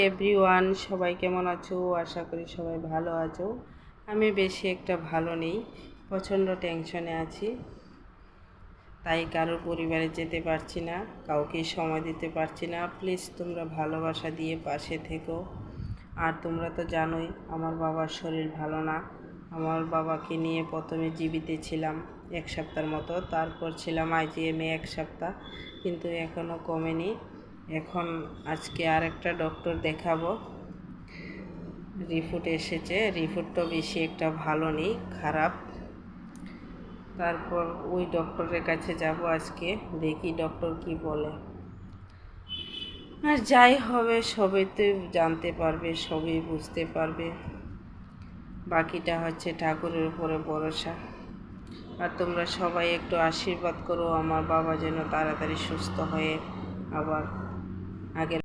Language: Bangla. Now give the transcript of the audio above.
এভরিওয়ান, সবাই কেমন আছো? আশা করি সবাই ভালো আছো। আমি বেশি একটা ভালো নেই, প্রচণ্ড টেনশনে আছি। তাই কারোর পরিবারে যেতে পারছি না, কাউকে সময় দিতে পারছি না। প্লিজ তোমরা ভালোবাসা দিয়ে পাশে থেকো। আর তোমরা তো জানোই আমার বাবার শরীর ভালো না। আমার বাবাকে নিয়ে প্রথমে জীবিতে ছিলাম 1 সপ্তাহের মতো, তারপর ছিলাম আইজিএমে 1 সপ্তাহ, কিন্তু এখনও কমেনি। এখন আজকে আরেকটা ডক্টর দেখাবো, রিপোর্ট এসেছে। রিপোর্টটা বেশি একটা ভালো নেই, খারাপ। তারপর ওই ডক্টরের কাছে যাব আজকে, দেখি ডক্টর কি বলে। আর যাই হবে সবই তো জানতে পারবে, সবই বুঝতে পারবে। বাকিটা হচ্ছে ঠাকুরের উপরে ভরসা। আর তোমরা সবাই একটু আশীর্বাদ করো আমার বাবা যেন তাড়াতাড়ি সুস্থ হয়ে আবার আগের